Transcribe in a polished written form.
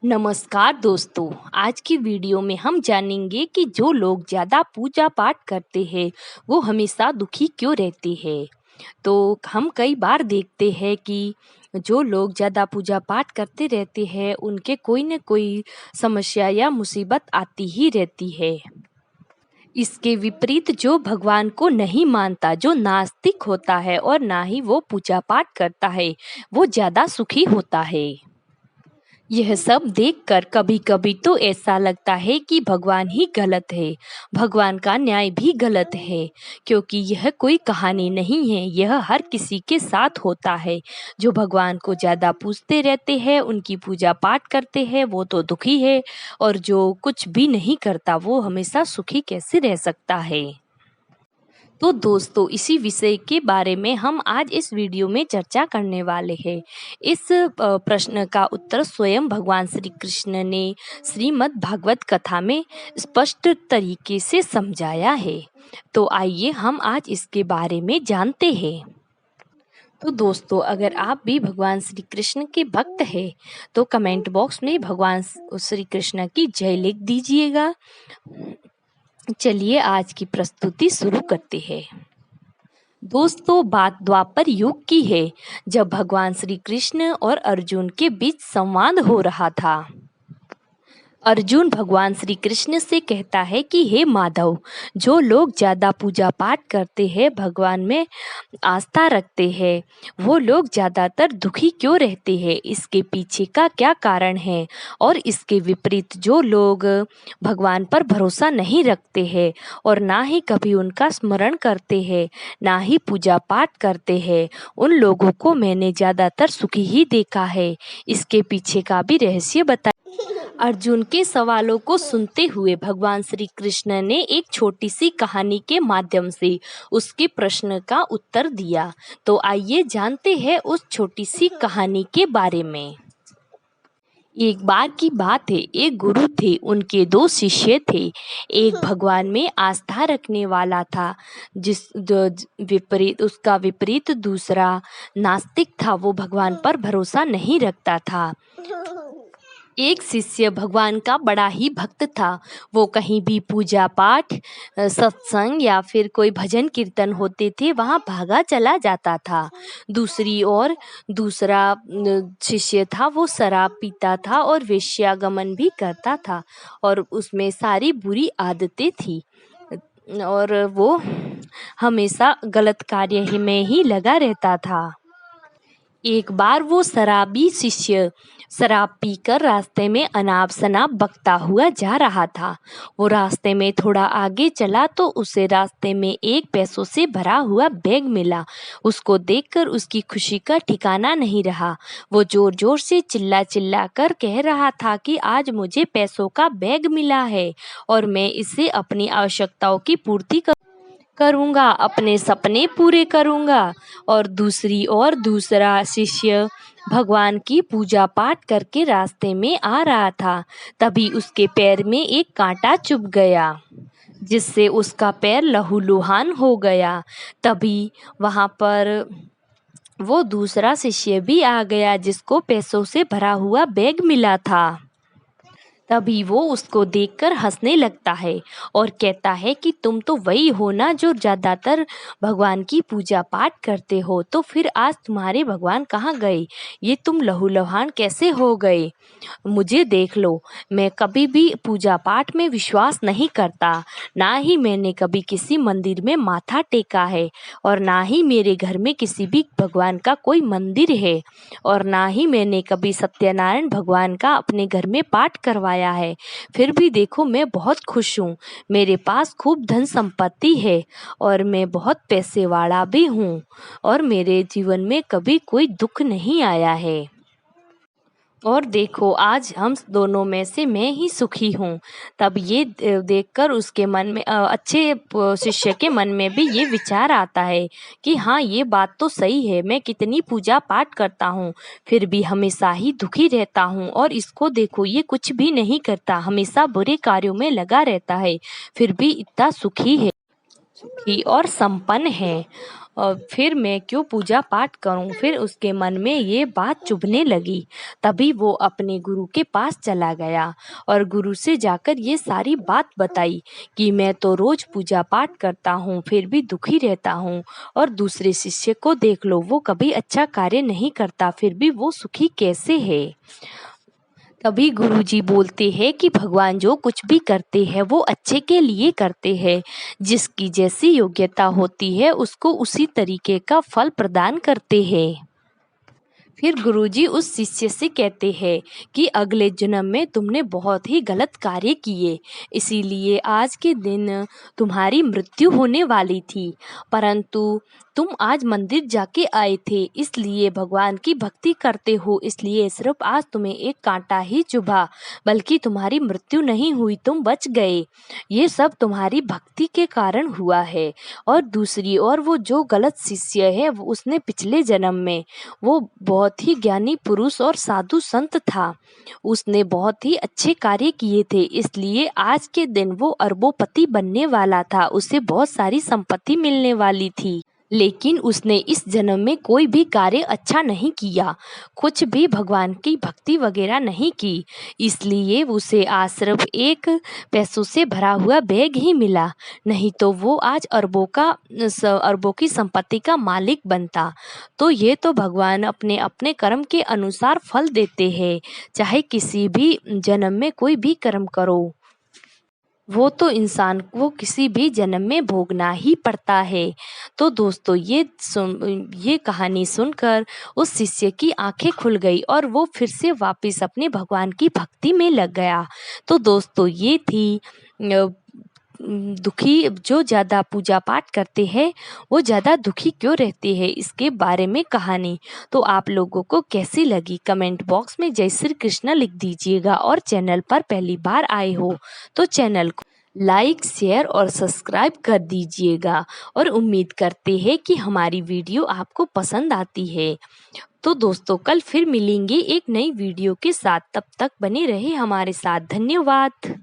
नमस्कार दोस्तों। आज की वीडियो में हम जानेंगे कि जो लोग ज़्यादा पूजा पाठ करते हैं वो हमेशा दुखी क्यों रहते हैं। तो हम कई बार देखते हैं कि जो लोग ज़्यादा पूजा पाठ करते रहते हैं उनके कोई न कोई समस्या या मुसीबत आती ही रहती है। इसके विपरीत जो भगवान को नहीं मानता, जो नास्तिक होता है और ना ही वो पूजा पाठ करता है, वो ज़्यादा सुखी होता है। यह सब देखकर कभी-कभी तो ऐसा लगता है कि भगवान ही गलत है, भगवान का न्याय भी गलत है, क्योंकि यह कोई कहानी नहीं है, यह हर किसी के साथ होता है। जो भगवान को ज़्यादा पूजते रहते हैं, उनकी पूजा पाठ करते हैं, वो तो दुखी है और जो कुछ भी नहीं करता, वो हमेशा सुखी कैसे रह सकता है। तो दोस्तों, इसी विषय के बारे में हम आज इस वीडियो में चर्चा करने वाले हैं। इस प्रश्न का उत्तर स्वयं भगवान श्री कृष्ण ने श्रीमद् भागवत कथा में स्पष्ट तरीके से समझाया है। तो आइए हम आज इसके बारे में जानते हैं। तो दोस्तों, अगर आप भी भगवान श्री कृष्ण के भक्त हैं तो कमेंट बॉक्स में भगवान श्री कृष्ण की जय लिख दीजिएगा। चलिए आज की प्रस्तुति शुरू करते हैं। दोस्तों, बात द्वापर युग की है, जब भगवान श्री कृष्ण और अर्जुन के बीच संवाद हो रहा था। अर्जुन भगवान श्री कृष्ण से कहता है कि हे माधव, जो लोग ज़्यादा पूजा पाठ करते हैं, भगवान में आस्था रखते हैं, वो लोग ज़्यादातर दुखी क्यों रहते हैं, इसके पीछे का क्या कारण है। और इसके विपरीत जो लोग भगवान पर भरोसा नहीं रखते हैं और ना ही कभी उनका स्मरण करते हैं, ना ही पूजा पाठ करते हैं, उन लोगों को मैंने ज़्यादातर सुखी ही देखा है। इसके पीछे का भी रहस्य बता। अर्जुन के सवालों को सुनते हुए भगवान श्री कृष्ण ने एक छोटी सी कहानी के माध्यम से उसके प्रश्न का उत्तर दिया। तो आइए जानते हैं उस छोटी सी कहानी के बारे में। एक बार की बात है, एक गुरु थे, उनके दो शिष्य थे। एक भगवान में आस्था रखने वाला था, उसका विपरीत दूसरा नास्तिक था, वो भगवान पर भरोसा नहीं रखता था। एक शिष्य भगवान का बड़ा ही भक्त था। वो कहीं भी पूजा पाठ, सत्संग या फिर कोई भजन कीर्तन होते थे, वहाँ भागा चला जाता था। दूसरी ओर दूसरा शिष्य था, वो शराब पीता था और वेश्यागमन भी करता था और उसमें सारी बुरी आदतें थी और वो हमेशा गलत कार्य में ही लगा रहता था। एक बार वो शराबी शिष्य शराब पीकर रास्ते में अनाप शनाप बकता हुआ जा रहा था। वो रास्ते में थोड़ा आगे चला तो उसे रास्ते में एक पैसों से भरा हुआ बैग मिला। उसको देखकर उसकी खुशी का ठिकाना नहीं रहा। वो जोर जोर से चिल्ला चिल्ला कर कह रहा था कि आज मुझे पैसों का बैग मिला है और मैं इससे अपनी आवश्यकताओं की पूर्ति करूँगा, अपने सपने पूरे करूँगा। और दूसरी ओर दूसरा शिष्य भगवान की पूजा पाठ करके रास्ते में आ रहा था। तभी उसके पैर में एक कांटा चुभ गया, जिससे उसका पैर लहूलुहान हो गया। तभी वहाँ पर वो दूसरा शिष्य भी आ गया, जिसको पैसों से भरा हुआ बैग मिला था। तभी वो उसको देखकर हंसने लगता है और कहता है कि तुम तो वही हो ना जो ज़्यादातर भगवान की पूजा पाठ करते हो, तो फिर आज तुम्हारे भगवान कहाँ गए, ये तुम लहूलुहान कैसे हो गए। मुझे देख लो, मैं कभी भी पूजा पाठ में विश्वास नहीं करता, ना ही मैंने कभी किसी मंदिर में माथा टेका है और ना ही मेरे घर में किसी भी भगवान का कोई मंदिर है और ना ही मैंने कभी सत्यनारायण भगवान का अपने घर में पाठ करवाया है। फिर भी देखो, मैं बहुत खुश हूँ, मेरे पास खूब धन संपत्ति है और मैं बहुत पैसे वाला भी हूँ और मेरे जीवन में कभी कोई दुख नहीं आया है। और देखो, आज हम दोनों में से मैं ही सुखी हूँ। तब ये देखकर उसके मन में अच्छे शिष्य के मन में भी ये विचार आता है कि हाँ, ये बात तो सही है, मैं कितनी पूजा पाठ करता हूँ फिर भी हमेशा ही दुखी रहता हूँ। और इसको देखो, ये कुछ भी नहीं करता, हमेशा बुरे कार्यों में लगा रहता है, फिर भी इतना सुखी है, सुखी और संपन्न है। फिर मैं क्यों पूजा पाठ करूं। फिर उसके मन में ये बात चुभने लगी। तभी वो अपने गुरु के पास चला गया और गुरु से जाकर ये सारी बात बताई कि मैं तो रोज पूजा पाठ करता हूँ फिर भी दुखी रहता हूँ, और दूसरे शिष्य को देख लो, वो कभी अच्छा कार्य नहीं करता फिर भी वो सुखी कैसे है। तभी गुरुजी बोलते हैं कि भगवान जो कुछ भी करते हैं वो अच्छे के लिए करते हैं। जिसकी जैसी योग्यता होती है उसको उसी तरीके का फल प्रदान करते हैं। फिर गुरुजी उस शिष्य से कहते हैं कि अगले जन्म में तुमने बहुत ही गलत कार्य किए, इसीलिए आज के दिन तुम्हारी मृत्यु होने वाली थी, परंतु तुम आज मंदिर जाके आए थे इसलिए भगवान की भक्ति करते हो, इसलिए सिर्फ आज तुम्हें एक कांटा ही चुभा, बल्कि तुम्हारी मृत्यु नहीं हुई, तुम बच गए। ये सब तुम्हारी भक्ति के कारण हुआ है। और दूसरी ओर वो जो गलत शिष्य है उसने पिछले जन्म में वो बहुत ही ज्ञानी पुरुष और साधु संत था, उसने बहुत ही अच्छे कार्य किए थे, इसलिए आज के दिन वो अरबोपति बनने वाला था, उसे बहुत सारी संपत्ति मिलने वाली थी। लेकिन उसने इस जन्म में कोई भी कार्य अच्छा नहीं किया, कुछ भी भगवान की भक्ति वगैरह नहीं की, इसलिए उसे आज सिर्फ एक पैसों से भरा हुआ बैग ही मिला, नहीं तो वो आज अरबों की संपत्ति का मालिक बनता। तो ये तो भगवान अपने अपने कर्म के अनुसार फल देते हैं, चाहे किसी भी जन्म में कोई भी कर्म करो वो तो इंसान को किसी भी जन्म में भोगना ही पड़ता है। तो दोस्तों ये कहानी सुनकर उस शिष्य की आंखें खुल गई और वो फिर से वापस अपने भगवान की भक्ति में लग गया। तो दोस्तों ये थी दुखी जो ज़्यादा पूजा पाठ करते हैं वो ज़्यादा दुखी क्यों रहते हैं, इसके बारे में कहानी। तो आप लोगों को कैसी लगी कमेंट बॉक्स में जय श्री कृष्ण लिख दीजिएगा, और चैनल पर पहली बार आए हो तो चैनल को लाइक शेयर और सब्सक्राइब कर दीजिएगा, और उम्मीद करते हैं कि हमारी वीडियो आपको पसंद आती है। तो दोस्तों कल फिर मिलेंगे एक नई वीडियो के साथ, तब तक बने रहे हमारे साथ। धन्यवाद।